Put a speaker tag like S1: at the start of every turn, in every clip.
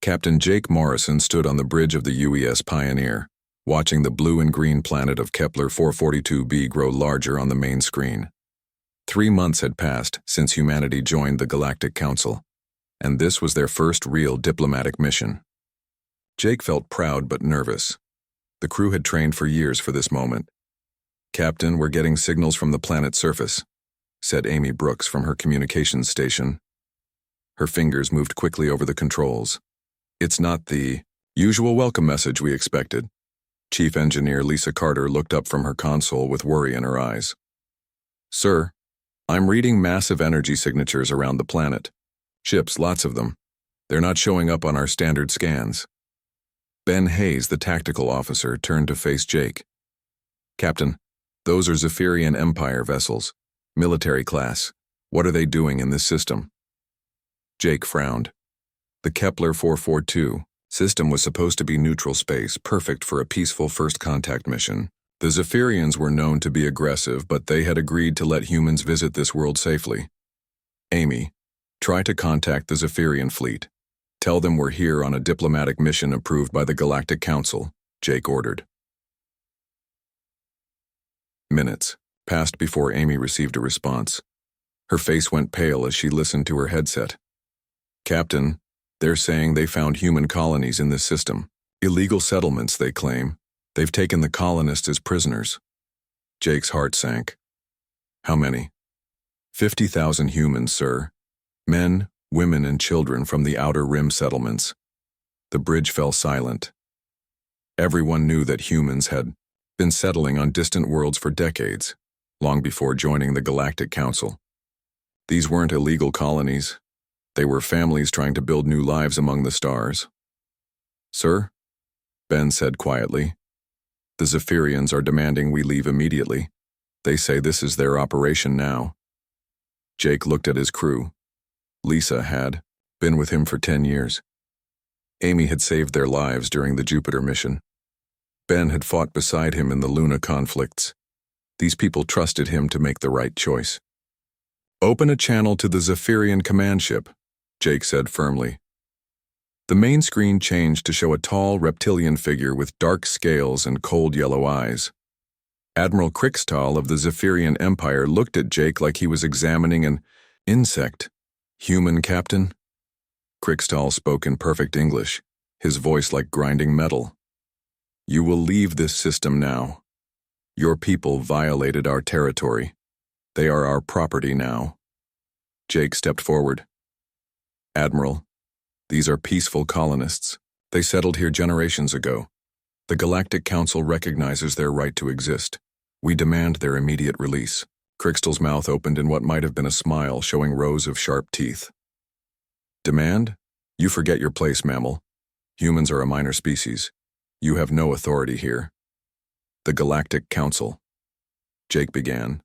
S1: Captain Jake Morrison stood on the bridge of the UES Pioneer, watching the blue and green planet of Kepler 442b grow larger on the main screen. 3 months had passed since humanity joined the Galactic Council, and this was their first real diplomatic mission. Jake felt proud but nervous. The crew had trained for years for this moment. "Captain, we're getting signals from the planet's surface," said Amy Brooks from her communications station. Her fingers moved quickly over the controls. "It's not the usual welcome message we expected." Chief Engineer Lisa Carter looked up from her console with worry in her eyes. "Sir, I'm reading massive energy signatures around the planet. Ships, lots of them. They're not showing up on our standard scans." Ben Hayes, the tactical officer, turned to face Jake. "Captain, those are Zephyrian Empire vessels, military class. What are they doing in this system?" Jake frowned. The Kepler 442 system was supposed to be neutral space, perfect for a peaceful first contact mission. The Zephyrians were known to be aggressive, but they had agreed to let humans visit this world safely. "Amy, try to contact the Zephyrian fleet. Tell them we're here on a diplomatic mission approved by the Galactic Council," Jake ordered. Minutes passed before Amy received a response. Her face went pale as she listened to her headset. "Captain, they're saying they found human colonies in this system. Illegal settlements, they claim. They've taken the colonists as prisoners." Jake's heart sank. "How many?" 50,000 humans, sir. Men, women, and children from the Outer Rim settlements." The bridge fell silent. Everyone knew that humans had been settling on distant worlds for decades, long before joining the Galactic Council. These weren't illegal colonies. They were families trying to build new lives among the stars. "Sir," Ben said quietly, "the Zephyrians are demanding we leave immediately. They say this is their operation now." Jake looked at his crew. Lisa had been with him for 10 years. Amy had saved their lives during the Jupiter mission. Ben had fought beside him in the Luna conflicts. These people trusted him to make the right choice. "Open a channel to the Zephyrian command ship," Jake said firmly. The main screen changed to show a tall reptilian figure with dark scales and cold yellow eyes. Admiral Krixtal of the Zephyrian Empire looked at Jake like he was examining an insect. "Human, Captain?" Krixtal spoke in perfect English, his voice like grinding metal. "You will leave this system now. Your people violated our territory. They are our property now." Jake stepped forward. "Admiral, these are peaceful colonists. They settled here generations ago. The Galactic Council recognizes their right to exist. We demand their immediate release." Krixtal's mouth opened in what might have been a smile, showing rows of sharp teeth. "Demand? You forget your place, mammal. Humans are a minor species. You have no authority here." "The Galactic Council," Jake began.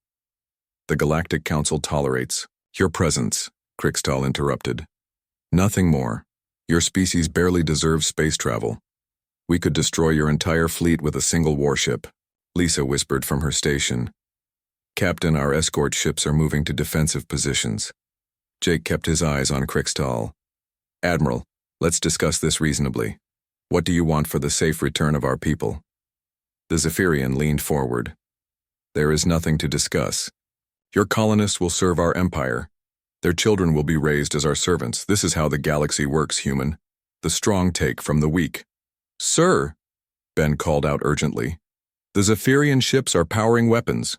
S1: "The Galactic Council tolerates your presence," Krixtal interrupted. "Nothing more. Your species barely deserves space travel. We could destroy your entire fleet with a single warship," Lisa whispered from her station. "Captain, our escort ships are moving to defensive positions." Jake kept his eyes on Krixtal. "Admiral, let's discuss this reasonably. What do you want for the safe return of our people?" The Zephyrian leaned forward. "There is nothing to discuss. Your colonists will serve our empire. Their children will be raised as our servants. This is how the galaxy works, human. The strong take from the weak." "Sir," Ben called out urgently, "the Zephyrian ships are powering weapons."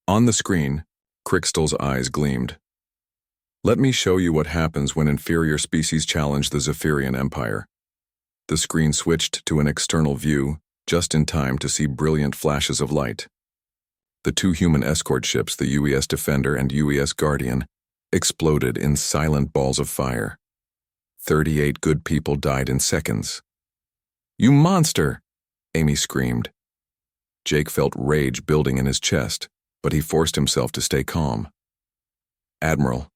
S1: On the screen, Krixtal's eyes gleamed. "Let me show you what happens when inferior species challenge the Zephyrian Empire." The screen switched to an external view, just in time to see brilliant flashes of light. The 2 human escort ships, the UES Defender and UES Guardian, exploded in silent balls of fire. 38 good people died in seconds. "You monster!" Amy screamed. Jake felt rage building in his chest, but he forced himself to stay calm. "Admiral,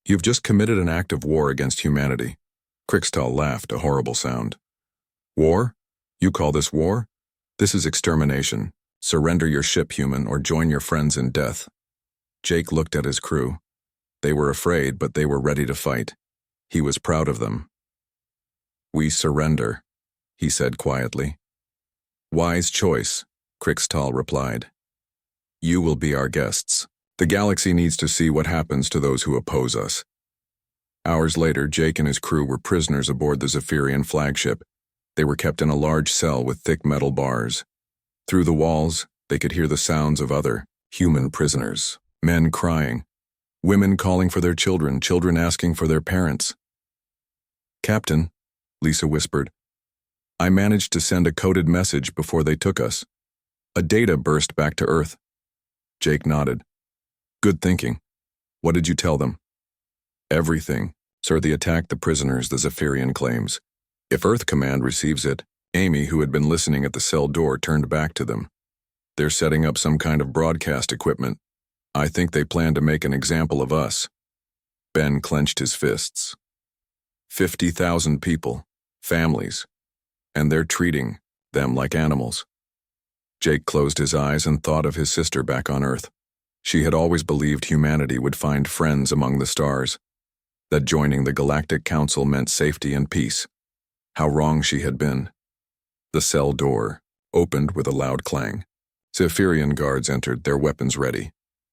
S1: you've just committed an act of war against humanity." Krixtal laughed, a horrible sound. "War? You call this war? This is extermination. Surrender your ship, human, or join your friends in death." Jake looked at his crew. They were afraid, but they were ready to fight. He was proud of them. We surrender, he said quietly. Wise choice, Krixtal replied. You will be our guests. The galaxy needs to see what happens to those who oppose us. Hours later, Jake and his crew were prisoners aboard the Zephyrian flagship. They were kept in a large cell with thick metal bars. Through the walls, they could hear the sounds of other, human prisoners. Men crying. Women calling for their children, children asking for their parents. Captain, Lisa whispered, I managed to send a coded message before they took us. A data burst back to Earth. Jake nodded. Good thinking. What did you tell them? Everything. Sir, they attacked the prisoners, the Zephyrian claims. If Earth Command receives it, Amy, who had been listening at the cell door, turned back to them. They're setting up some kind of broadcast equipment. I think they plan to make an example of us. Ben clenched his fists. 50,000 people, families, and they're treating them like animals. Jake closed his eyes and thought of his sister back on Earth. She had always believed humanity would find friends among the stars, that joining the Galactic Council meant safety and peace. How wrong she had been. The cell door opened with a loud clang. Zephyrian guards entered, their weapons ready.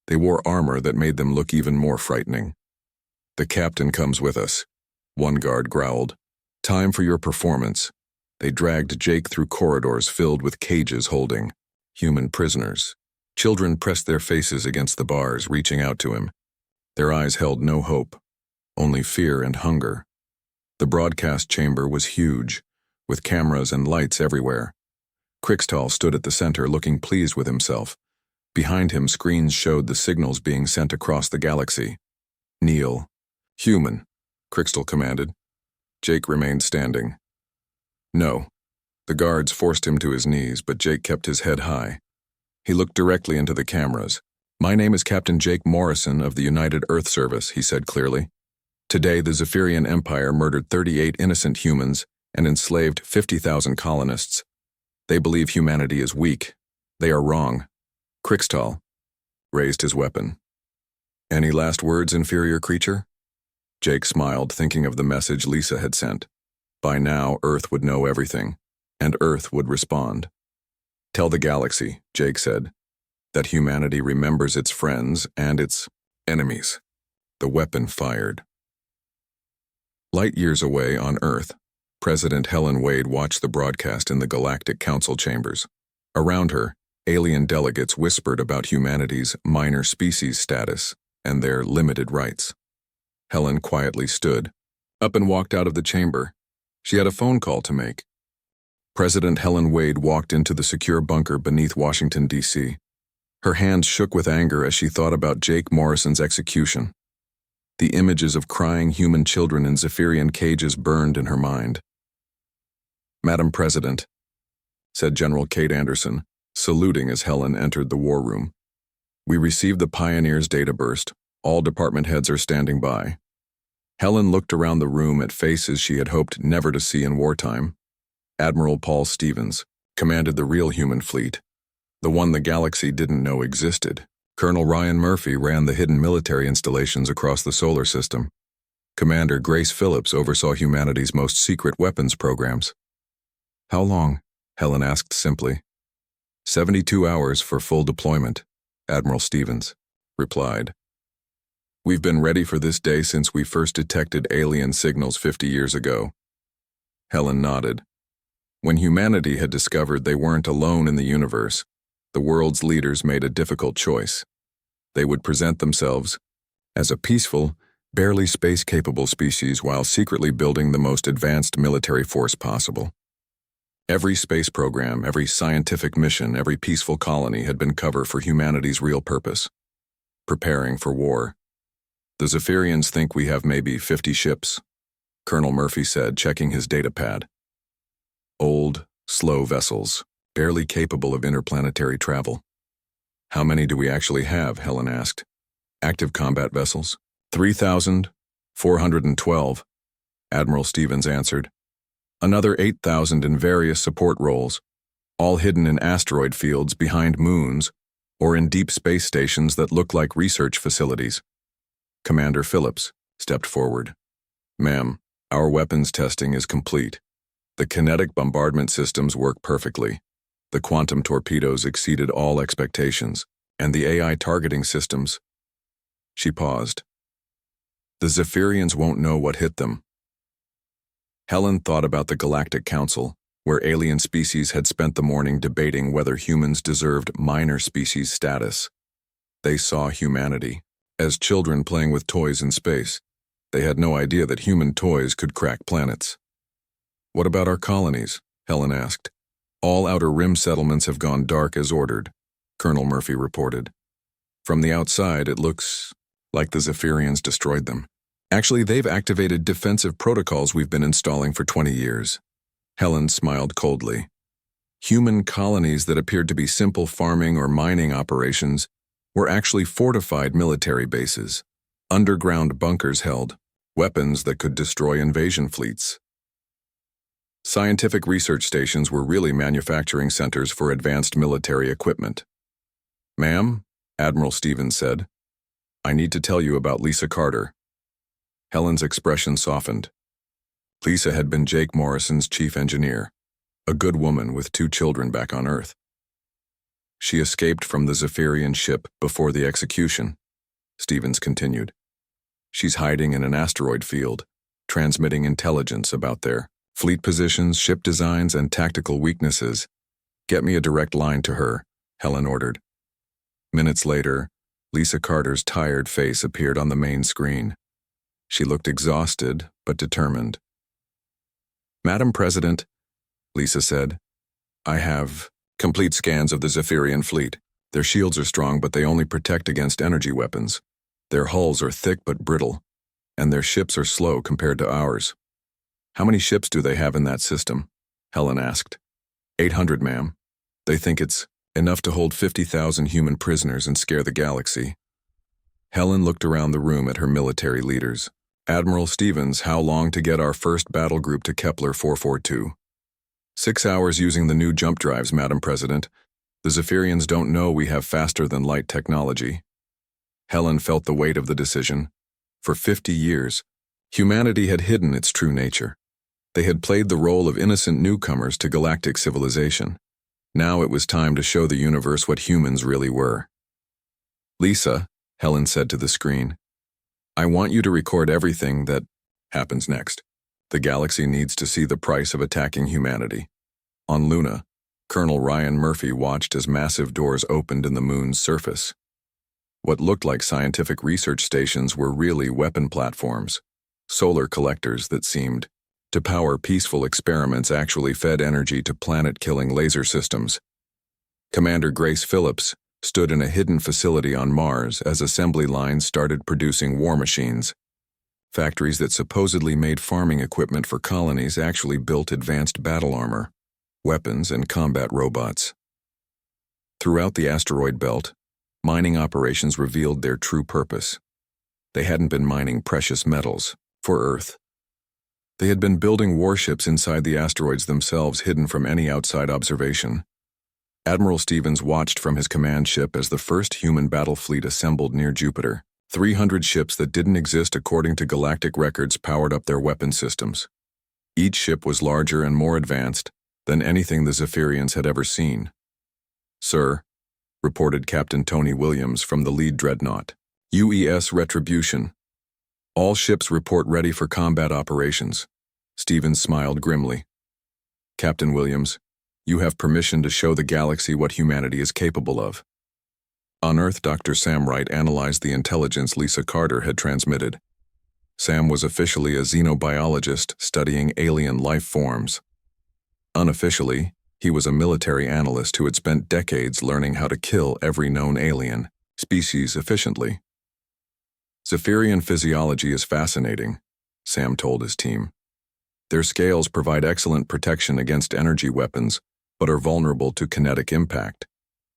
S1: They wore armor that made them look even more frightening. The captain comes with us, one guard growled. Time for your performance. They dragged Jake through corridors filled with cages holding human prisoners. Children pressed their faces against the bars, reaching out to him. Their eyes held no hope, only fear and hunger. The broadcast chamber was huge, with cameras and lights everywhere. Krixtal stood at the center, looking pleased with himself. Behind him, screens showed the signals being sent across the galaxy. Kneel. Human, Krixtal commanded. Jake remained standing. No. The guards forced him to his knees, but Jake kept his head high. He looked directly into the cameras. My name is Captain Jake Morrison of the United Earth Service, he said clearly. Today, the Zephyrian Empire murdered 38 innocent humans and enslaved 50,000 colonists. They believe humanity is weak. They are wrong. Krixtal raised his weapon. Any last words, inferior creature? Jake smiled, thinking of the message Lisa had sent. By now, Earth would know everything, and Earth would respond. Tell the galaxy, Jake said, that humanity remembers its friends and its enemies. The weapon fired. Light years away on Earth, President Helen Wade watched the broadcast in the Galactic Council chambers. Around her, alien delegates whispered about humanity's minor species status and their limited rights. Helen quietly stood, up and walked out of the chamber. She had a phone call to make. President Helen Wade walked into the secure bunker beneath Washington, D.C. Her hands shook with anger as she thought about Jake Morrison's execution. The images of crying human children in Zephyrian cages burned in her mind. Madam President, said General Kate Anderson, saluting as Helen entered the war room. We received the Pioneer's data burst. All department heads are standing by. Helen looked around the room at faces she had hoped never to see in wartime. Admiral Paul Stevens commanded the real human fleet, the one the galaxy didn't know existed. Colonel Ryan Murphy ran the hidden military installations across the solar system. Commander Grace Phillips oversaw humanity's most secret weapons programs. How long? Helen asked simply. 72 hours for full deployment, Admiral Stevens replied. We've been ready for this day since we first detected alien signals 50 years ago. Helen nodded. When humanity had discovered they weren't alone in the universe, the world's leaders made a difficult choice. They would present themselves as a peaceful, barely space-capable species while secretly building the most advanced military force possible. Every space program, every scientific mission, every peaceful colony had been cover for humanity's real purpose, preparing for war. The Zephyrians think we have maybe 50 ships, Colonel Murphy said, checking his data pad. Old, slow vessels, barely capable of interplanetary travel. How many do we actually have? Helen asked. Active combat vessels? 3,412, Admiral Stevens answered. Another 8,000 in various support roles, all hidden in asteroid fields behind moons or in deep space stations that look like research facilities. Commander Phillips stepped forward. Ma'am, our weapons testing is complete. The kinetic bombardment systems work perfectly. The quantum torpedoes exceeded all expectations, and the AI targeting systems. She paused. The Zephyrians won't know what hit them. Helen thought about the Galactic Council, where alien species had spent the morning debating whether humans deserved minor species status. They saw humanity as children playing with toys in space. They had no idea that human toys could crack planets. What about our colonies? Helen asked. All outer rim settlements have gone dark as ordered, Colonel Murphy reported. From the outside, it looks like the Zephyrians destroyed them. Actually, they've activated defensive protocols we've been installing for 20 years. Helen smiled coldly. Human colonies that appeared to be simple farming or mining operations were actually fortified military bases. Underground bunkers held weapons that could destroy invasion fleets. Scientific research stations were really manufacturing centers for advanced military equipment. Ma'am, Admiral Stevens said, I need to tell you about Lisa Carter. Helen's expression softened. Lisa had been Jake Morrison's chief engineer, a good woman with 2 children back on Earth. She escaped from the Zephyrian ship before the execution, Stevens continued. She's hiding in an asteroid field, transmitting intelligence about their fleet positions, ship designs, and tactical weaknesses. Get me a direct line to her, Helen ordered. Minutes later, Lisa Carter's tired face appeared on the main screen. She looked exhausted, but determined. Madam President, Lisa said, I have complete scans of the Zephyrian fleet. Their shields are strong, but they only protect against energy weapons. Their hulls are thick but brittle, and their ships are slow compared to ours. How many ships do they have in that system? Helen asked. 800, ma'am. They think it's enough to hold 50,000 human prisoners and scare the galaxy. Helen looked around the room at her military leaders. Admiral Stevens, how long to get our first battle group to Kepler 442? 6 hours using the new jump drives, Madam President. The Zephyrians don't know we have faster-than-light technology. Helen felt the weight of the decision. For 50 years, humanity had hidden its true nature. They had played the role of innocent newcomers to galactic civilization. Now it was time to show the universe what humans really were. Lisa, Helen said to the screen, I want you to record everything that happens next. The galaxy needs to see the price of attacking humanity. On Luna, Colonel Ryan Murphy watched as massive doors opened in the moon's surface. What looked like scientific research stations were really weapon platforms. Solar collectors that seemed to power peaceful experiments actually fed energy to planet-killing laser systems. Commander Grace Phillips stood in a hidden facility on Mars as assembly lines started producing war machines. Factories that supposedly made farming equipment for colonies actually built advanced battle armor, weapons, and combat robots. Throughout the asteroid belt, mining operations revealed their true purpose. They hadn't been mining precious metals for Earth. They had been building warships inside the asteroids themselves, hidden from any outside observation. Admiral Stevens watched from his command ship as the first human battle fleet assembled near Jupiter. 300 ships that didn't exist according to galactic records powered up their weapon systems. Each ship was larger and more advanced than anything the Zephyrians had ever seen. Sir, reported Captain Tony Williams from the lead dreadnought, UES Retribution. All ships report ready for combat operations. Stevens smiled grimly. Captain Williams, you have permission to show the galaxy what humanity is capable of. On Earth, Dr. Sam Wright analyzed the intelligence Lisa Carter had transmitted. Sam was officially a xenobiologist studying alien life forms. Unofficially, he was a military analyst who had spent decades learning how to kill every known alien species efficiently. Zephyrian physiology is fascinating, Sam told his team. Their scales provide excellent protection against energy weapons, but are vulnerable to kinetic impact.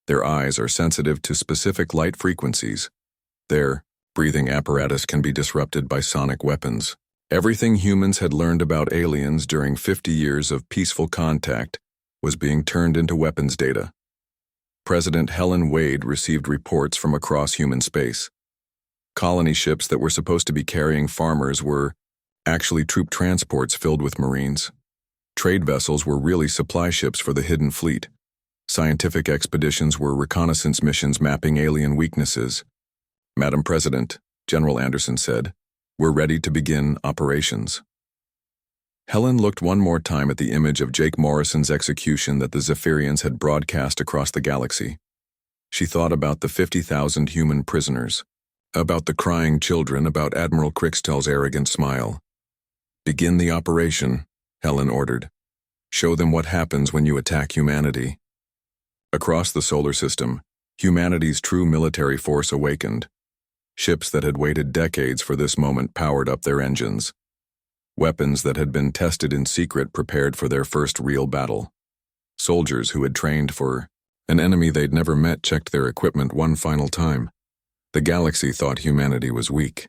S1: Their eyes are sensitive to specific light frequencies. Their breathing apparatus can be disrupted by sonic weapons. Everything humans had learned about aliens during 50 years of peaceful contact was being turned into weapons data. President Helen Wade received reports from across human space. Colony ships that were supposed to be carrying farmers were actually troop transports filled with Marines. Trade vessels were really supply ships for the hidden fleet. Scientific expeditions were reconnaissance missions mapping alien weaknesses. "Madam President," General Anderson said, "we're ready to begin operations." Helen looked one more time at the image of Jake Morrison's execution that the Zephyrians had broadcast across the galaxy. She thought about the 50,000 human prisoners, about the crying children, about Admiral Crixtell's arrogant smile. "Begin the operation," Helen ordered. "Show them what happens when you attack humanity." Across the solar system, humanity's true military force awakened. Ships that had waited decades for this moment powered up their engines. Weapons that had been tested in secret prepared for their first real battle. Soldiers who had trained for an enemy they'd never met checked their equipment one final time. The galaxy thought humanity was weak.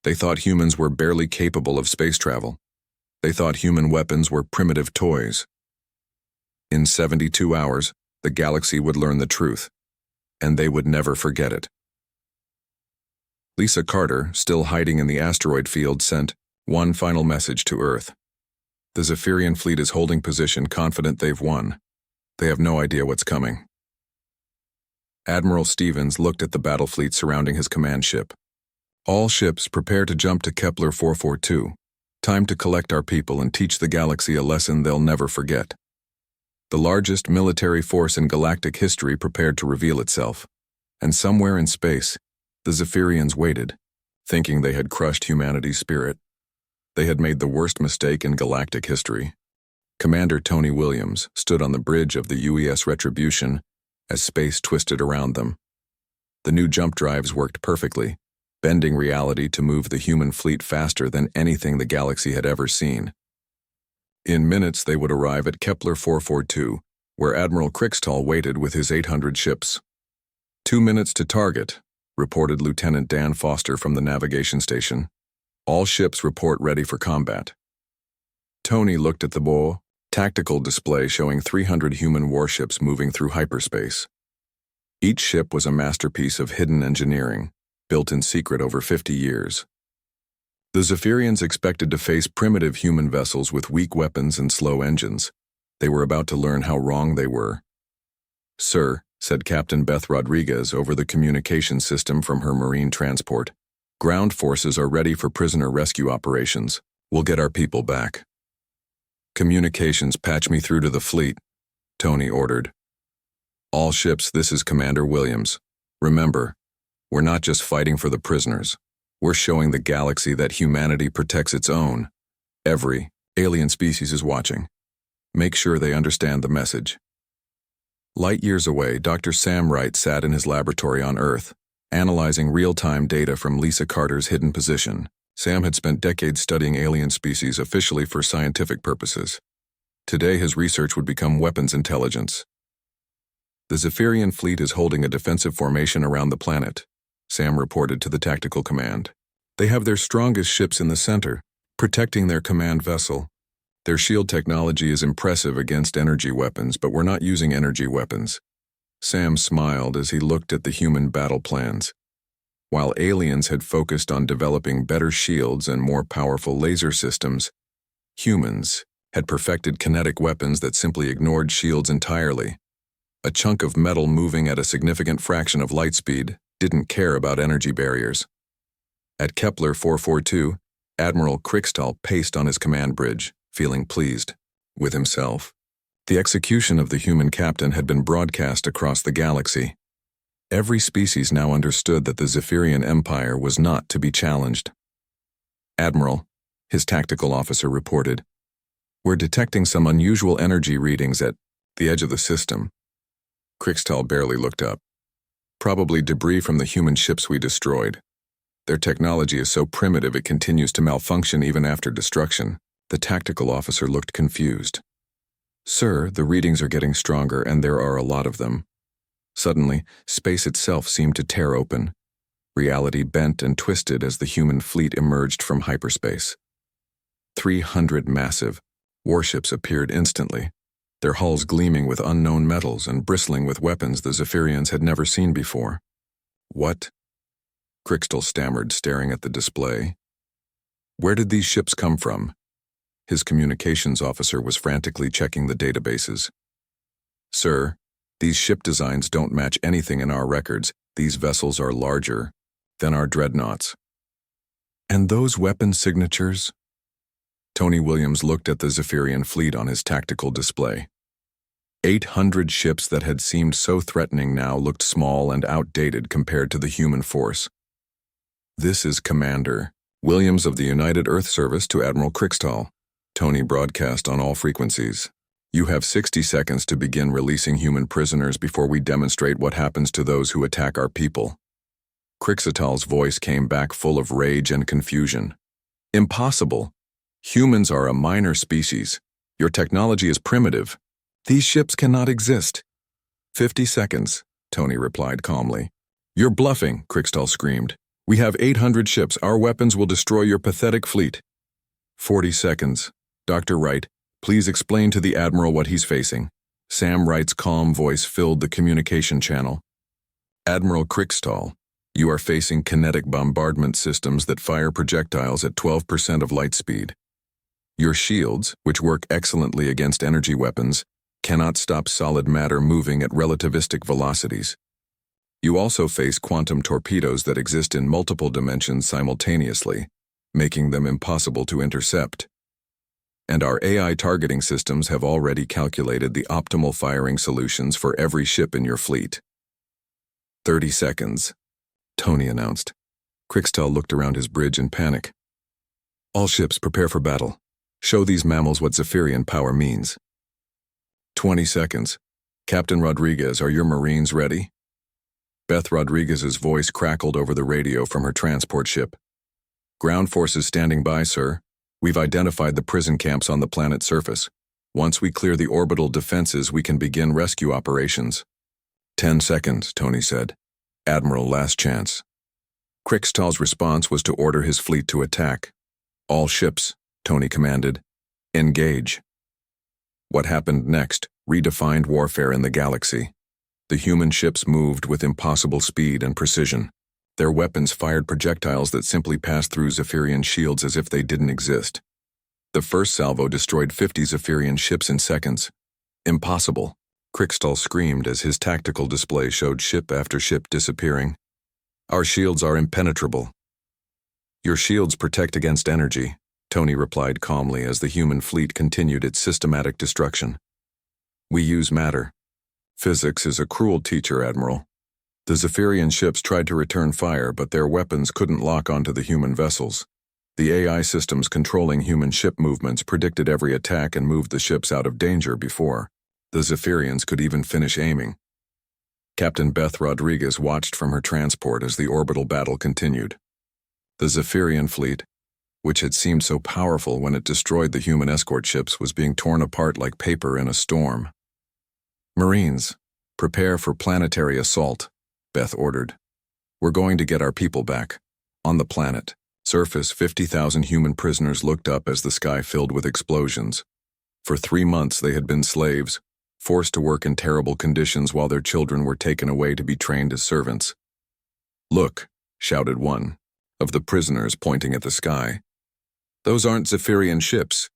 S1: They thought humans were barely capable of space travel. They thought human weapons were primitive toys. In 72 hours, the galaxy would learn the truth, and they would never forget it. Lisa Carter, still hiding in the asteroid field, sent one final message to Earth. "The Zephyrian fleet is holding position, confident they've won. They have no idea what's coming." Admiral Stevens looked at the battle fleet surrounding his command ship. "All ships prepare to jump to Kepler 442. Time to collect our people and teach the galaxy a lesson they'll never forget." The largest military force in galactic history prepared to reveal itself. And somewhere in space, the Zephyrians waited, thinking they had crushed humanity's spirit. They had made the worst mistake in galactic history. Commander Tony Williams stood on the bridge of the UES Retribution as space twisted around them. The new jump drives worked perfectly, bending reality to move the human fleet faster than anything the galaxy had ever seen. In minutes, they would arrive at Kepler 442, where Admiral Crixtell waited with his 800 ships. 2 minutes to target," reported Lieutenant Dan Foster from the navigation station. "All ships report ready for combat." Tony looked at the tactical display showing 300 human warships moving through hyperspace. Each ship was a masterpiece of hidden engineering, built in secret over 50 years. The Zephyrians expected to face primitive human vessels with weak weapons and slow engines. They were about to learn how wrong they were. "Sir," said Captain Beth Rodriguez over the communication system from her marine transport, "ground forces are ready for prisoner rescue operations. We'll get our people back." "Communications, patch me through to the fleet," Tony ordered. "All ships, this is Commander Williams. Remember, we're not just fighting for the prisoners. We're showing the galaxy that humanity protects its own. Every alien species is watching. Make sure they understand the message." Light years away, Dr. Sam Wright sat in his laboratory on Earth, analyzing real-time data from Lisa Carter's hidden position. Sam had spent decades studying alien species officially for scientific purposes. Today, his research would become weapons intelligence. "The Zephyrian fleet is holding a defensive formation around the planet," Sam reported to the tactical command. "They have their strongest ships in the center, protecting their command vessel. Their shield technology is impressive against energy weapons, but we're not using energy weapons." Sam smiled as he looked at the human battle plans. While aliens had focused on developing better shields and more powerful laser systems, humans had perfected kinetic weapons that simply ignored shields entirely. A chunk of metal moving at a significant fraction of light speed didn't care about energy barriers. At Kepler 442, Admiral Crixtell paced on his command bridge, feeling pleased with himself. The execution of the human captain had been broadcast across the galaxy. Every species now understood that the Zephyrian Empire was not to be challenged. "Admiral," his tactical officer reported, "we're detecting some unusual energy readings at the edge of the system." Crixtell barely looked up. "Probably debris from the human ships we destroyed. Their technology is so primitive it continues to malfunction even after destruction." The tactical officer looked confused. "Sir, the readings are getting stronger and there are a lot of them." Suddenly, space itself seemed to tear open. Reality bent and twisted as the human fleet emerged from hyperspace. 300 massive warships appeared instantly, their hulls gleaming with unknown metals and bristling with weapons the Zephyrians had never seen before. "What?" Crixtell stammered, staring at the display. "Where did these ships come from?" His communications officer was frantically checking the databases. "Sir, these ship designs don't match anything in our records. These vessels are larger than our dreadnoughts." "And those weapon signatures?" Tony Williams looked at the Zephyrian fleet on his tactical display. 800 ships that had seemed so threatening now looked small and outdated compared to the human force. "This is Commander Williams of the United Earth Service to Admiral Crichstall," Tony broadcast on all frequencies. "You have 60 seconds to begin releasing human prisoners before we demonstrate what happens to those who attack our people." Crichstall's voice came back full of rage and confusion. "Impossible. Humans are a minor species. Your technology is primitive. These ships cannot exist." 50 seconds, Tony replied calmly. "You're bluffing," Crichstall screamed. "We have 800 ships. Our weapons will destroy your pathetic fleet." 40 seconds. "Dr. Wright, please explain to the Admiral what he's facing." Sam Wright's calm voice filled the communication channel. "Admiral Crichstall, you are facing kinetic bombardment systems that fire projectiles at 12% of light speed. Your shields, which work excellently against energy weapons, cannot stop solid matter moving at relativistic velocities. You also face quantum torpedoes that exist in multiple dimensions simultaneously, making them impossible to intercept. And our AI targeting systems have already calculated the optimal firing solutions for every ship in your fleet." 30 seconds, Tony announced. Crichstall looked around his bridge in panic. "All ships prepare for battle. Show these mammals what Zephyrian power means." 20 seconds. "Captain Rodriguez, are your Marines ready?" Beth Rodriguez's voice crackled over the radio from her transport ship. "Ground forces standing by, sir. We've identified the prison camps on the planet's surface. Once we clear the orbital defenses, we can begin rescue operations." 10 seconds, Tony said. "Admiral, last chance." Crichstall's response was to order his fleet to attack. "All ships," Tony commanded. "Engage." What happened next redefined warfare in the galaxy. The human ships moved with impossible speed and precision. Their weapons fired projectiles that simply passed through Zephyrian shields as if they didn't exist. The first salvo destroyed 50 Zephyrian ships in seconds. "Impossible," Crichstall screamed as his tactical display showed ship after ship disappearing. "Our shields are impenetrable." "Your shields protect against energy," Tony replied calmly as the human fleet continued its systematic destruction. "We use matter. Physics is a cruel teacher, Admiral. The Zephyrian ships tried to return fire, but their weapons couldn't lock onto the human vessels. The AI systems controlling human ship movements predicted every attack and moved the ships out of danger before the Zephyrians could even finish aiming." Captain Beth Rodriguez watched from her transport as the orbital battle continued. The Zephyrian fleet, which had seemed so powerful when it destroyed the human escort ships, was being torn apart like paper in a storm. "Marines, prepare for planetary assault," Beth ordered. "We're going to get our people back. On the planet, surface, 50,000 human prisoners looked up as the sky filled with explosions. For 3 months they had been slaves, forced to work in terrible conditions while their children were taken away to be trained as servants. "Look," shouted one of the prisoners, pointing at the sky. "Those aren't Zephyrian ships."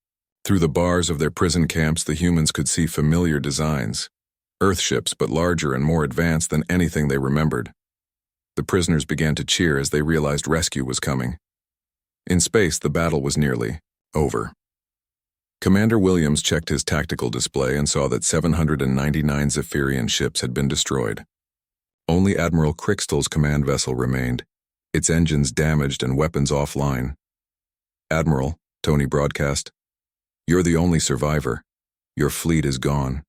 S1: Through the bars of their prison camps, the humans could see familiar designs. Earth ships, but larger and more advanced than anything they remembered. The prisoners began to cheer as they realized rescue was coming. In space, the battle was nearly over. Commander Williams checked his tactical display and saw that 799 Zephyrian ships had been destroyed. Only Admiral Crichstall's command vessel remained, its engines damaged and weapons offline. "Admiral," Tony broadcast, "you're the only survivor. Your fleet is gone.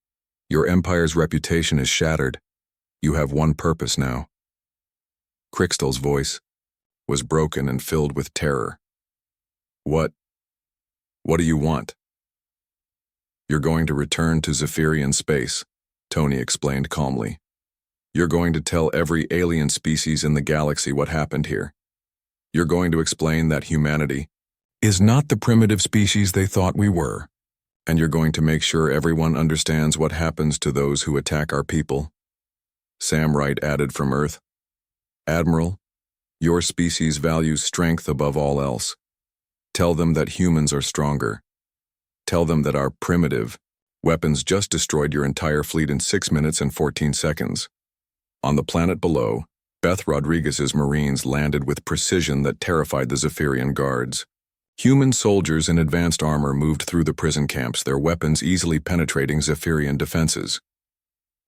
S1: Your empire's reputation is shattered. You have one purpose now." Crichstall's voice was broken and filled with terror. What do you want?" "You're going to return to Zephyrian space," Tony explained calmly. "You're going to tell every alien species in the galaxy what happened here. You're going to explain that humanity is not the primitive species they thought we were. And you're going to make sure everyone understands what happens to those who attack our people." Sam Wright added from Earth, "Admiral, your species values strength above all else. Tell them that humans are stronger. Tell them that our primitive weapons just destroyed your entire fleet in 6 minutes and 14 seconds. On the planet below, Beth Rodriguez's Marines landed with precision that terrified the Zephyrian guards. Human soldiers in advanced armor moved through the prison camps, their weapons easily penetrating Zephyrian defenses.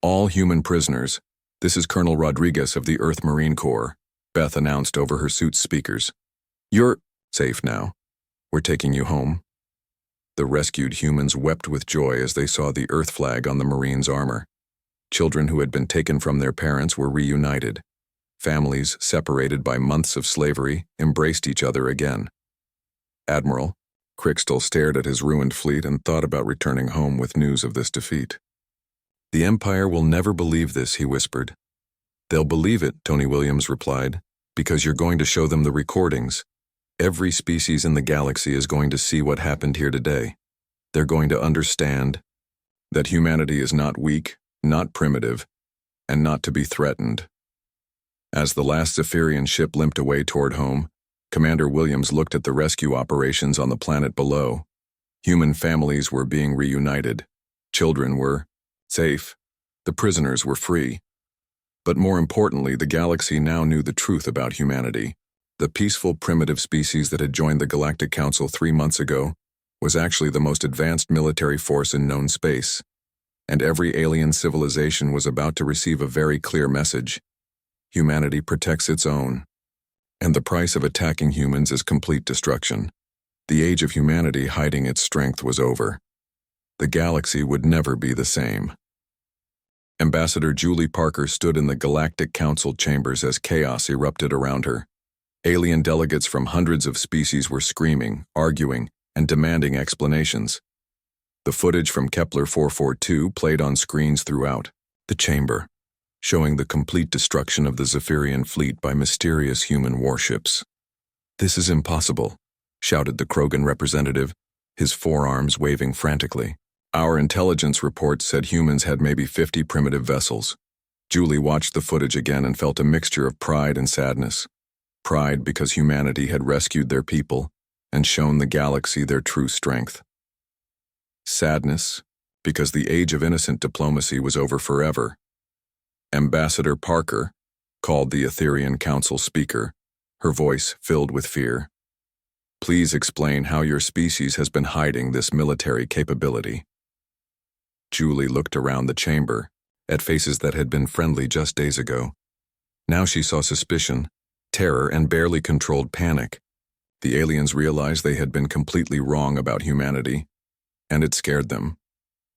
S1: All human prisoners. This is Colonel Rodriguez of the Earth Marine Corps, Beth announced over her suit's speakers. You're safe now. We're taking you home. The rescued humans wept with joy as they saw the Earth flag on the Marines' armor. Children who had been taken from their parents were reunited. Families, separated by months of slavery, embraced each other again. Admiral Crixtal stared at his ruined fleet and thought about returning home with news of this defeat. The Empire will never believe this, he whispered. They'll believe it, Tony Williams replied, because you're going to show them the recordings. Every species in the galaxy is going to see what happened here today. They're going to understand that humanity is not weak, not primitive, and not to be threatened. As the last Zephyrian ship limped away toward home, Commander Williams looked at the rescue operations on the planet below. Human families were being reunited. Children were safe. The prisoners were free. But more importantly, the galaxy now knew the truth about humanity. The peaceful primitive species that had joined the Galactic Council 3 months ago was actually the most advanced military force in known space. And every alien civilization was about to receive a very clear message. Humanity protects its own. And the price of attacking humans is complete destruction. The age of humanity hiding its strength was over. The galaxy would never be the same. Ambassador Julie Parker stood in the Galactic Council chambers as chaos erupted around her. Alien delegates from hundreds of species were screaming, arguing, and demanding explanations. The footage from Kepler 442 played on screens throughout the chamber, showing the complete destruction of the Zephyrian fleet by mysterious human warships. This is impossible, shouted the Krogan representative, his forearms waving frantically. Our intelligence report said humans had maybe 50 primitive vessels. Julie watched the footage again and felt a mixture of pride and sadness. Pride because humanity had rescued their people and shown the galaxy their true strength. Sadness because the age of innocent diplomacy was over forever. Ambassador Parker called the Etherian Council speaker, her voice filled with fear. Please explain how your species has been hiding this military capability. Julie looked around the chamber, at faces that had been friendly just days ago. Now she saw suspicion, terror, and barely controlled panic. The aliens realized they had been completely wrong about humanity, and it scared them.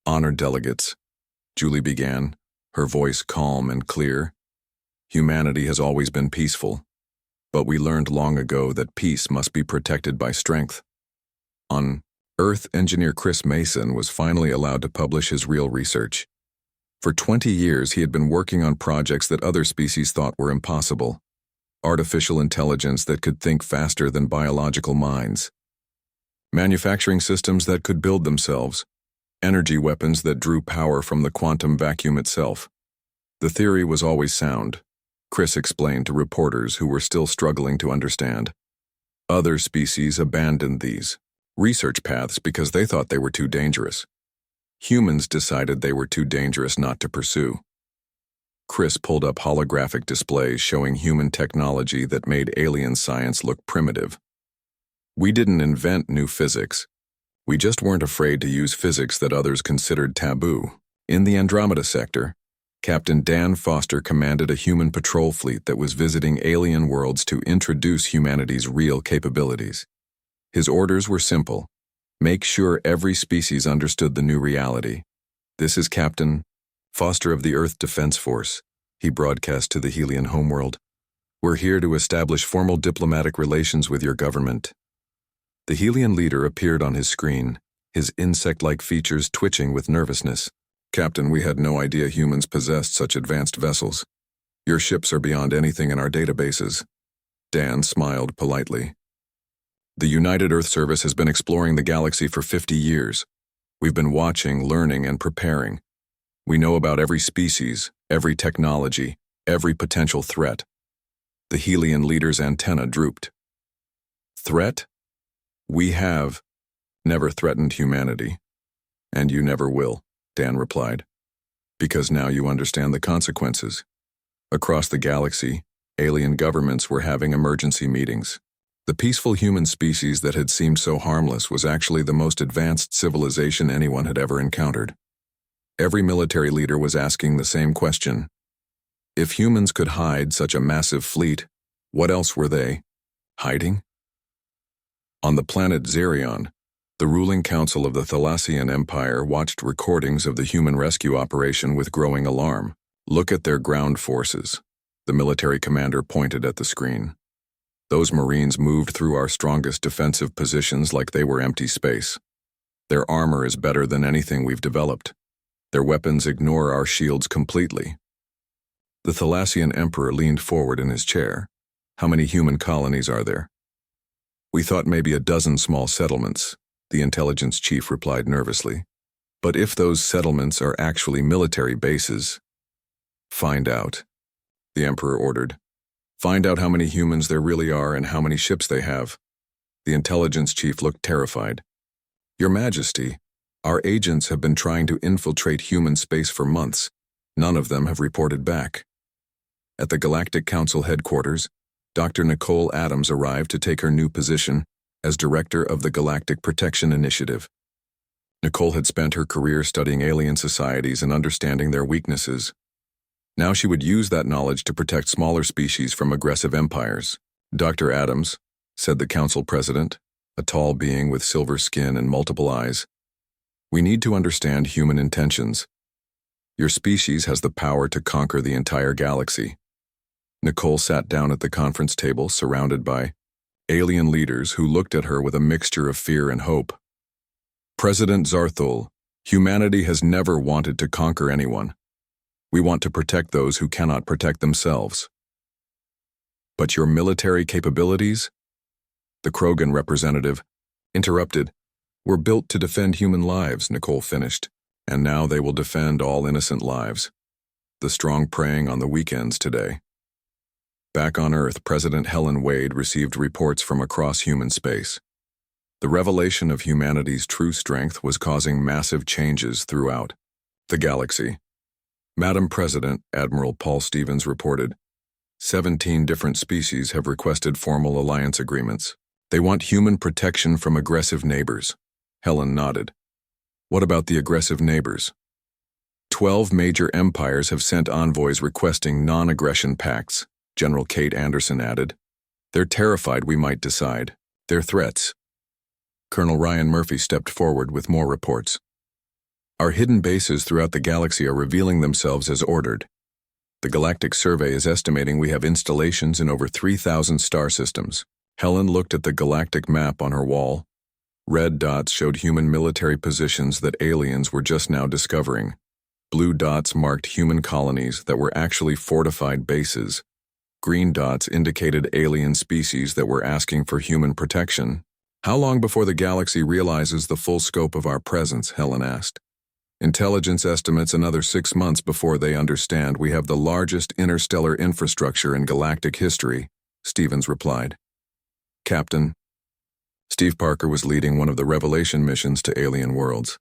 S1: Honored delegates, Julie began, her voice calm and clear. Humanity has always been peaceful, but we learned long ago that peace must be protected by strength. On Earth, engineer Chris Mason was finally allowed to publish his real research. For 20 years, he had been working on projects that other species thought were impossible. Artificial intelligence that could think faster than biological minds. Manufacturing systems that could build themselves. Energy weapons that drew power from the quantum vacuum itself. The theory was always sound, Chris explained to reporters who were still struggling to understand. Other species abandoned these research paths because they thought they were too dangerous. Humans decided they were too dangerous not to pursue. Chris pulled up holographic displays showing human technology that made alien science look primitive. We didn't invent new physics. We just weren't afraid to use physics that others considered taboo. In the Andromeda sector, Captain Dan Foster commanded a human patrol fleet that was visiting alien worlds to introduce humanity's real capabilities. His orders were simple. Make sure every species understood the new reality. This is Captain Foster of the Earth Defense Force, he broadcast to the Helian homeworld. We're here to establish formal diplomatic relations with your government. The Helian leader appeared on his screen, his insect-like features twitching with nervousness. Captain, we had no idea humans possessed such advanced vessels. Your ships are beyond anything in our databases. Dan smiled politely. The United Earth Service has been exploring the galaxy for 50 years. We've been watching, learning, and preparing. We know about every species, every technology, every potential threat. The Helian leader's antenna drooped. Threat? We have never threatened humanity. And you never will, Dan replied. Because now you understand the consequences. Across the galaxy, alien governments were having emergency meetings. The peaceful human species that had seemed so harmless was actually the most advanced civilization anyone had ever encountered. Every military leader was asking the same question. If humans could hide such a massive fleet, what else were they hiding? On the planet Xerion, the ruling council of the Thalassian Empire watched recordings of the human rescue operation with growing alarm. Look at their ground forces. The military commander pointed at the screen. Those Marines moved through our strongest defensive positions like they were empty space. Their armor is better than anything we've developed. Their weapons ignore our shields completely. The Thalassian Emperor leaned forward in his chair. How many human colonies are there? We thought maybe a dozen small settlements, the intelligence chief replied nervously. But if those settlements are actually military bases, find out, the Emperor ordered. Find out how many humans there really are and how many ships they have. The intelligence chief looked terrified. Your Majesty, our agents have been trying to infiltrate human space for months. None of them have reported back. At the Galactic Council headquarters, Dr. Nicole Adams arrived to take her new position as director of the Galactic Protection Initiative. Nicole had spent her career studying alien societies and understanding their weaknesses. Now she would use that knowledge to protect smaller species from aggressive empires. Dr. Adams, said the council president, a tall being with silver skin and multiple eyes, we need to understand human intentions. Your species has the power to conquer the entire galaxy. Nicole sat down at the conference table surrounded by alien leaders who looked at her with a mixture of fear and hope. President Zarthul, humanity has never wanted to conquer anyone. We want to protect those who cannot protect themselves. But your military capabilities? The Krogan representative interrupted. Were built to defend human lives, Nicole finished, and now they will defend all innocent lives. The strong preying on the weekends today. Back on Earth, President Helen Wade received reports from across human space. The revelation of humanity's true strength was causing massive changes throughout the galaxy. Madam President, Admiral Paul Stevens reported, 17 different species have requested formal alliance agreements. They want human protection from aggressive neighbors. Helen nodded. What about the aggressive neighbors? 12 major empires have sent envoys requesting non-aggression pacts, General Kate Anderson added. They're terrified we might decide. They're threats. Colonel Ryan Murphy stepped forward with more reports. Our hidden bases throughout the galaxy are revealing themselves as ordered. The Galactic Survey is estimating we have installations in over 3,000 star systems. Helen looked at the galactic map on her wall. Red dots showed human military positions that aliens were just now discovering. Blue dots marked human colonies that were actually fortified bases. Green dots indicated alien species that were asking for human protection. How long before the galaxy realizes the full scope of our presence? Helen asked. Intelligence estimates another 6 months before they understand we have the largest interstellar infrastructure in galactic history, Stevens replied. Captain. Steve Parker was leading one of the revelation missions to alien worlds.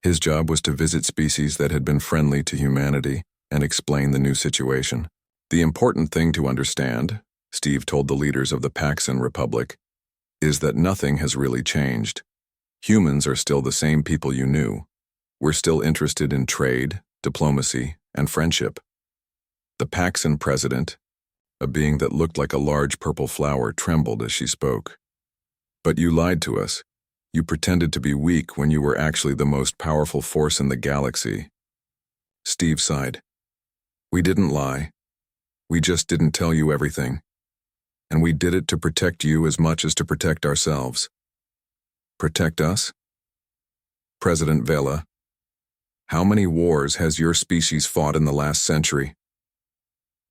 S1: His job was to visit species that had been friendly to humanity and explain the new situation. The important thing to understand, Steve told the leaders of the Paxan Republic, is that nothing has really changed. Humans are still the same people you knew. We're still interested in trade, diplomacy, and friendship. The Paxan president, a being that looked like a large purple flower, trembled as she spoke. But you lied to us. You pretended to be weak when you were actually the most powerful force in the galaxy. Steve sighed. We didn't lie. We just didn't tell you everything. And we did it to protect you as much as to protect ourselves. Protect us? President Vela, how many wars has your species fought in the last century?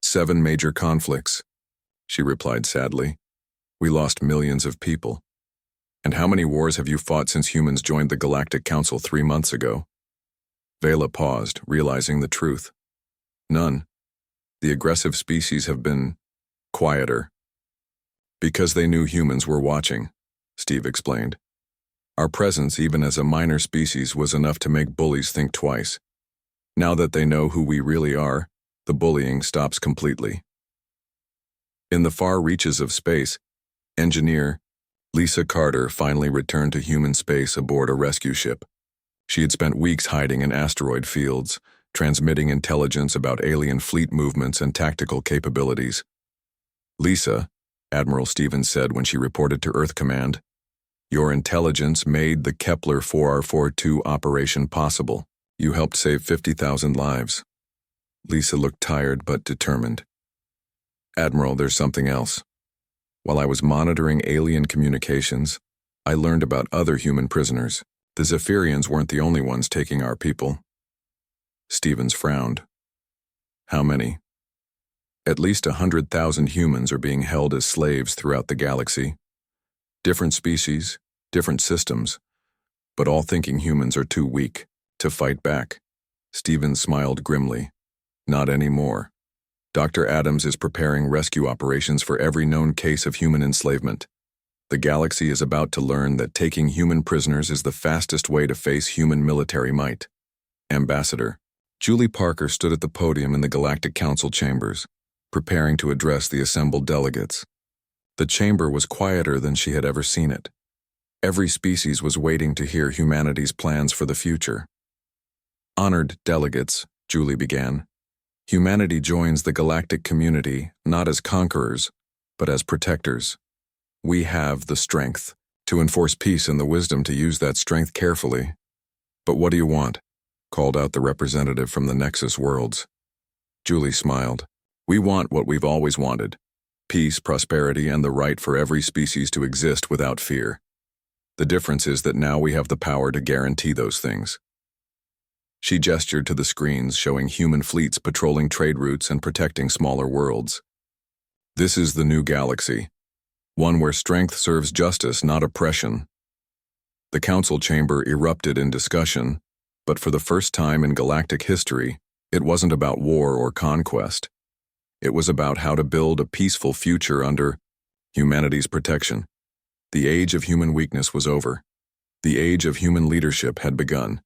S1: 7 major conflicts, she replied sadly. We lost millions of people. And how many wars have you fought since humans joined the Galactic Council 3 months ago? Vela paused, realizing the truth. None. The aggressive species have been quieter. Because they knew humans were watching, Steve explained. Our presence, even as a minor species, was enough to make bullies think twice. Now that they know who we really are, the bullying stops completely. In the far reaches of space, engineer Lisa Carter finally returned to human space aboard a rescue ship. She had spent weeks hiding in asteroid fields, transmitting intelligence about alien fleet movements and tactical capabilities. "Lisa," Admiral Stevens said when she reported to Earth Command, "your intelligence made the Kepler 4R42 operation possible. You helped save 50,000 lives." Lisa looked tired but determined. "Admiral, there's something else. While I was monitoring alien communications, I learned about other human prisoners. The Zephyrians weren't the only ones taking our people." Stevens frowned. "How many?" "At least 100,000 humans are being held as slaves throughout the galaxy. Different species, different systems, but all thinking humans are too weak to fight back." Stevens smiled grimly. "Not anymore. Dr. Adams is preparing rescue operations for every known case of human enslavement. The galaxy is about to learn that taking human prisoners is the fastest way to face human military might." Ambassador Julie Parker stood at the podium in the Galactic Council chambers, preparing to address the assembled delegates. The chamber was quieter than she had ever seen it. Every species was waiting to hear humanity's plans for the future. "Honored delegates," Julie began, "humanity joins the galactic community not as conquerors, but as protectors. We have the strength to enforce peace and the wisdom to use that strength carefully." "But what do you want?" called out the representative from the Nexus worlds. Julie smiled. "We want what we've always wanted: peace, prosperity, and the right for every species to exist without fear. The difference is that now we have the power to guarantee those things." She gestured to the screens showing human fleets patrolling trade routes and protecting smaller worlds. "This is the new galaxy, one where strength serves justice, not oppression." The council chamber erupted in discussion, but for the first time in galactic history, it wasn't about war or conquest. It was about how to build a peaceful future under humanity's protection. The age of human weakness was over. The age of human leadership had begun.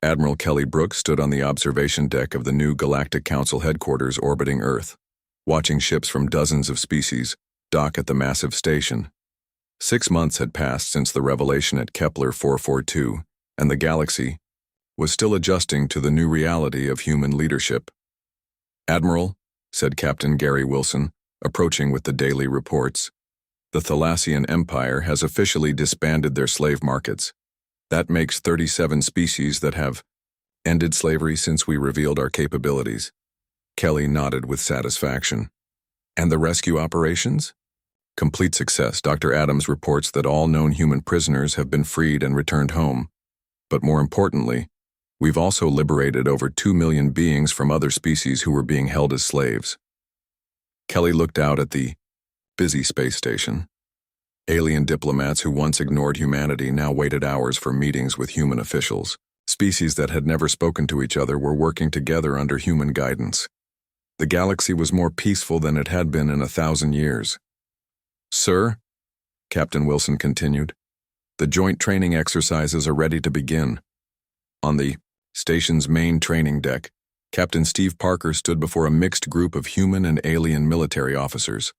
S1: Admiral Kelly Brooks stood on the observation deck of the new Galactic Council headquarters orbiting Earth, watching ships from dozens of species dock at the massive station. 6 months had passed since the revelation at Kepler 442, and the galaxy was still adjusting to the new reality of human leadership. "Admiral," said Captain Gary Wilson, approaching with the daily reports, "the Thalassian Empire has officially disbanded their slave markets. That makes 37 species that have ended slavery since we revealed our capabilities." Kelly nodded with satisfaction. "And the rescue operations?" "Complete success. Dr. Adams reports that all known human prisoners have been freed and returned home. But more importantly, we've also liberated over 2 million beings from other species who were being held as slaves." Kelly looked out at the busy space station. Alien diplomats who once ignored humanity now waited hours for meetings with human officials. Species that had never spoken to each other were working together under human guidance. The galaxy was more peaceful than it had been in 1,000 years. "Sir," Captain Wilson continued, "the joint training exercises are ready to begin." On the station's main training deck, Captain Steve Parker stood before a mixed group of human and alien military officers.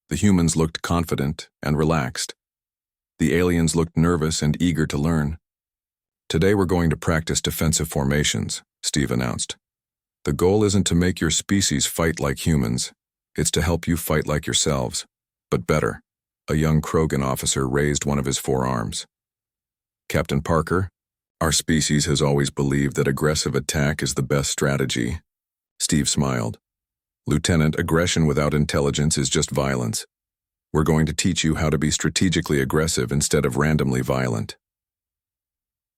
S1: The humans looked confident and relaxed. The aliens looked nervous and eager to learn. "Today we're going to practice defensive formations," Steve announced. "The goal isn't to make your species fight like humans. It's to help you fight like yourselves, but better." A young Krogan officer raised one of his forearms. "Captain Parker, our species has always believed that aggressive attack is the best strategy." Steve smiled. "Lieutenant, aggression without intelligence is just violence. We're going to teach you how to be strategically aggressive instead of randomly violent."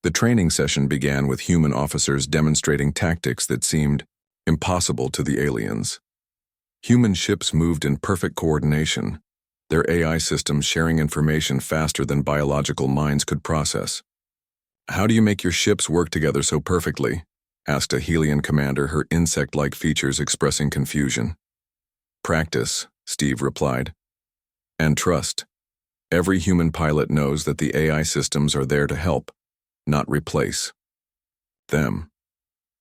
S1: The training session began with human officers demonstrating tactics that seemed impossible to the aliens. Human ships moved in perfect coordination, their AI systems sharing information faster than biological minds could process. "How do you make your ships work together so perfectly?" asked a Helian commander, her insect-like features expressing confusion. "Practice," Steve replied. "And trust." Every human pilot knows that the AI systems are there to help, not replace them.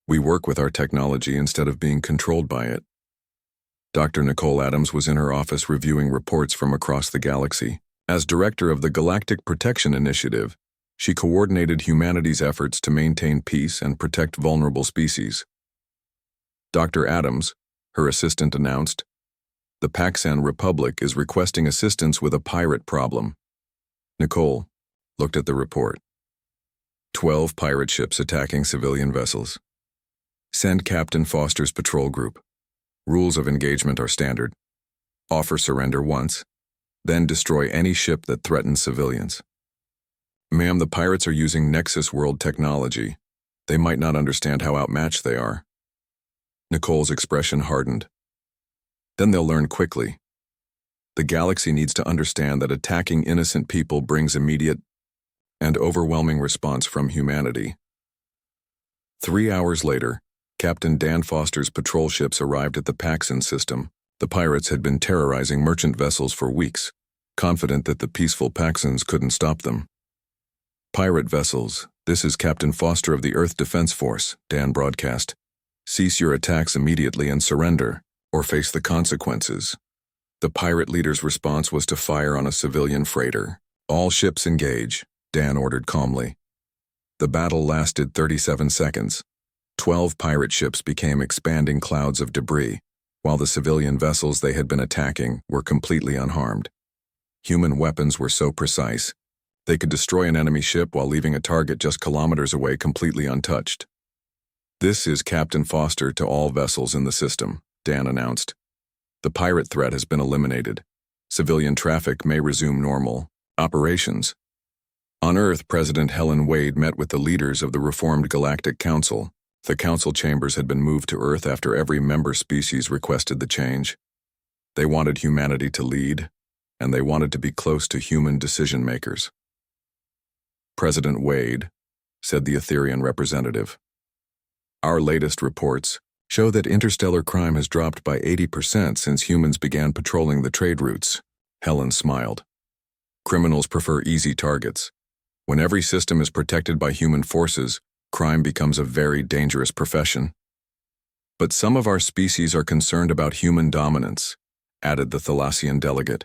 S1: We work with our technology instead of being controlled by it. Dr. Nicole Adams was in her office reviewing reports from across the galaxy. As director of the Galactic Protection Initiative, she coordinated humanity's efforts to maintain peace and protect vulnerable species. Dr. Adams, her assistant, announced, "The Paxan Republic is requesting assistance with a pirate problem." Nicole looked at the report. 12 pirate ships attacking civilian vessels. Send Captain Foster's patrol group. Rules of engagement are standard. Offer surrender once, then destroy any ship that threatens civilians. Ma'am, the pirates are using Nexus World technology. They might not understand how outmatched they are. Nicole's expression hardened. Then they'll learn quickly. The galaxy needs to understand that attacking innocent people brings immediate and overwhelming response from humanity. 3 hours later, Captain Dan Foster's patrol ships arrived at the Paxan system. The pirates had been terrorizing merchant vessels for weeks, confident that the peaceful Paxans couldn't stop them. "Pirate vessels, this is Captain Foster of the Earth Defense Force," Dan broadcast. "Cease your attacks immediately and surrender, or face the consequences." The pirate leader's response was to fire on a civilian freighter. "All ships engage," Dan ordered calmly. The battle lasted 37 seconds. 12 pirate ships became expanding clouds of debris, while the civilian vessels they had been attacking were completely unharmed. Human weapons were so precise, they could destroy an enemy ship while leaving a target just kilometers away completely untouched. "This is Captain Foster to all vessels in the system," Dan announced. "The pirate threat has been eliminated. Civilian traffic may resume normal operations." On Earth, President Helen Wade met with the leaders of the reformed Galactic Council. The council chambers had been moved to Earth after every member species requested the change. They wanted humanity to lead, and they wanted to be close to human decision-makers. "President Wade," said the Etherian representative, "our latest reports show that interstellar crime has dropped by 80% since humans began patrolling the trade routes." Helen smiled. "Criminals prefer easy targets. When every system is protected by human forces, crime becomes a very dangerous profession." "But some of our species are concerned about human dominance," added the Thalassian delegate.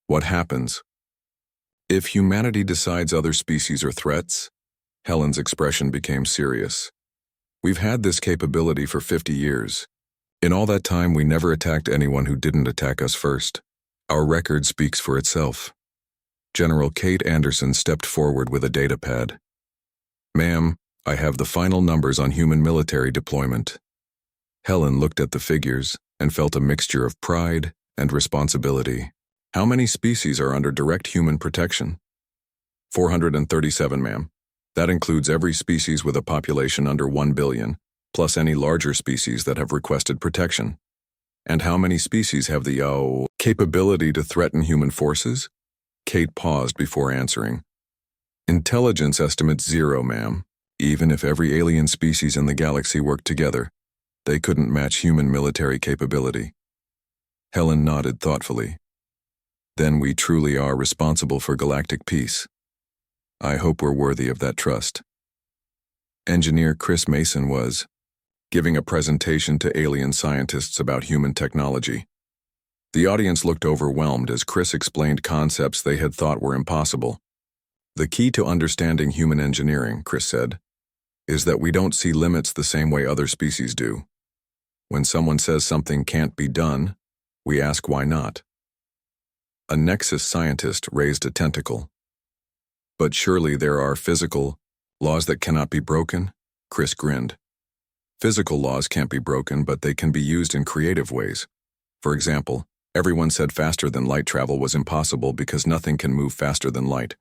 S1: "What happens if humanity decides other species are threats?" Helen's expression became serious. "We've had this capability for 50 years. In all that time, we never attacked anyone who didn't attack us first. Our record speaks for itself." General Kate Anderson stepped forward with a datapad. "Ma'am, I have the final numbers on human military deployment." Helen looked at the figures and felt a mixture of pride and responsibility. "How many species are under direct human protection?" 437, ma'am. That includes every species with a population under 1 billion, plus any larger species that have requested protection. "And how many species have the capability to threaten human forces?" Kate paused before answering. "Intelligence estimates 0, ma'am. Even if every alien species in the galaxy worked together, they couldn't match human military capability." Helen nodded thoughtfully. "Then we truly are responsible for galactic peace. I hope we're worthy of that trust." Engineer Chris Mason was giving a presentation to alien scientists about human technology. The audience looked overwhelmed as Chris explained concepts they had thought were impossible. "The key to understanding human engineering," Chris said, "is that we don't see limits the same way other species do. When someone says something can't be done, we ask why not." A Nexus scientist raised a tentacle. "But surely there are physical laws that cannot be broken?" Chris grinned. "Physical laws can't be broken, but they can be used in creative ways. For example, everyone said faster than light travel was impossible because nothing can move faster than light.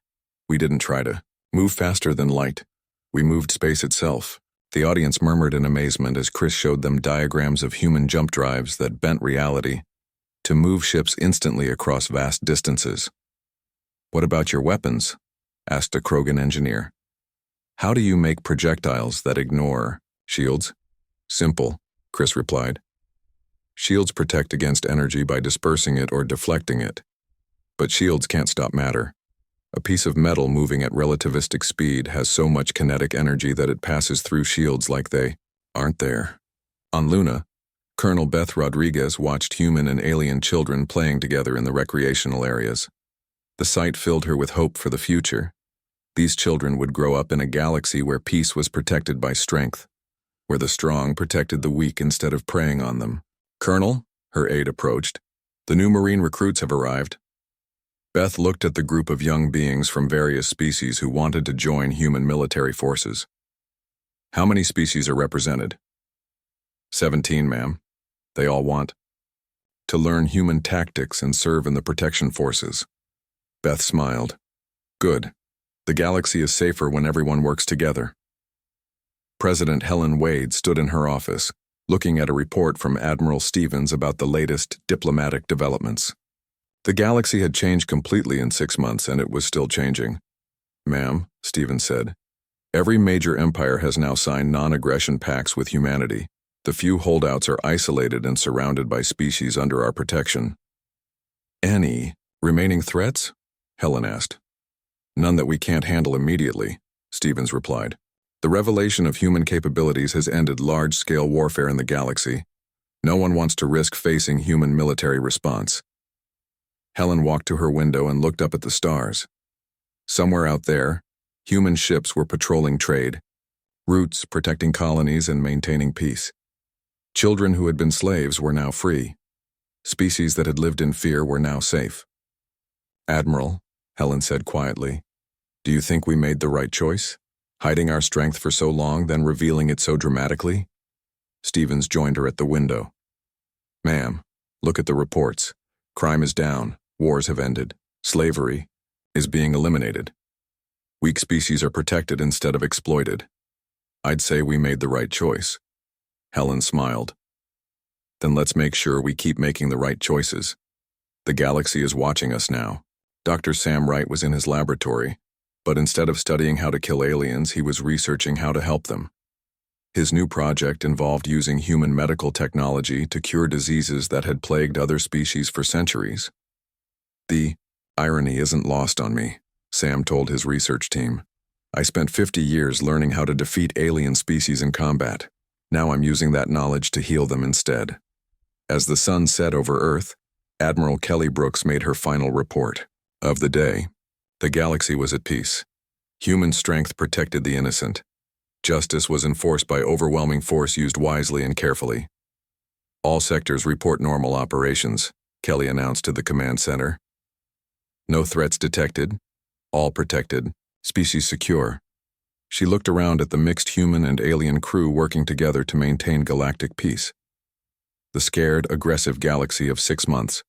S1: We didn't try to move faster than light. We moved space itself." The audience murmured in amazement as Chris showed them diagrams of human jump drives that bent reality to move ships instantly across vast distances. "What about your weapons?" asked a Krogan engineer. "How do you make projectiles that ignore shields?" "Simple," Chris replied. "Shields protect against energy by dispersing it or deflecting it. But shields can't stop matter. A piece of metal moving at relativistic speed has so much kinetic energy that it passes through shields like they aren't there. On Luna, Colonel Beth Rodriguez watched human and alien children playing together in the recreational areas. The sight filled her with hope for the future. These children would grow up in a galaxy where peace was protected by strength, where the strong protected the weak instead of preying on them. "Colonel," her aide approached, "the new Marine recruits have arrived." Beth looked at the group of young beings from various species who wanted to join human military forces. "How many species are represented?" 17, ma'am. They all want to learn human tactics and serve in the protection forces. Beth smiled. "Good. The galaxy is safer when everyone works together." President Helen Wade stood in her office, looking at a report from Admiral Stevens about the latest diplomatic developments. The galaxy had changed completely in 6 months, and it was still changing. "Ma'am," Stevens said, "every major empire has now signed non-aggression pacts with humanity. The few holdouts are isolated and surrounded by species under our protection." "Any remaining threats?" Helen asked. "None that we can't handle immediately," Stevens replied. "The revelation of human capabilities has ended large-scale warfare in the galaxy. No one wants to risk facing human military response." Helen walked to her window and looked up at the stars. Somewhere out there, human ships were patrolling trade, routes protecting colonies and maintaining peace. Children who had been slaves were now free. Species that had lived in fear were now safe. "Admiral," Helen said quietly, "do you think we made the right choice? Hiding our strength for so long, then revealing it so dramatically?" Stevens joined her at the window. "Ma'am, look at the reports. Crime is down, wars have ended, slavery is being eliminated. Weak species are protected instead of exploited. I'd say we made the right choice." Helen smiled. "Then let's make sure we keep making the right choices. The galaxy is watching us now." Dr. Sam Wright was in his laboratory, but instead of studying how to kill aliens, he was researching how to help them. His new project involved using human medical technology to cure diseases that had plagued other species for centuries. "The irony isn't lost on me," Sam told his research team. "I spent 50 years learning how to defeat alien species in combat. Now I'm using that knowledge to heal them instead." As the sun set over Earth, Admiral Kelly Brooks made her final report. Of the day, the galaxy was at peace. Human strength protected the innocent. Justice was enforced by overwhelming force used wisely and carefully. "All sectors report normal operations," Kelly announced to the command center. "No threats detected. All protected. Species secure." She looked around at the mixed human and alien crew working together to maintain galactic peace. The scared, aggressive galaxy of 6 months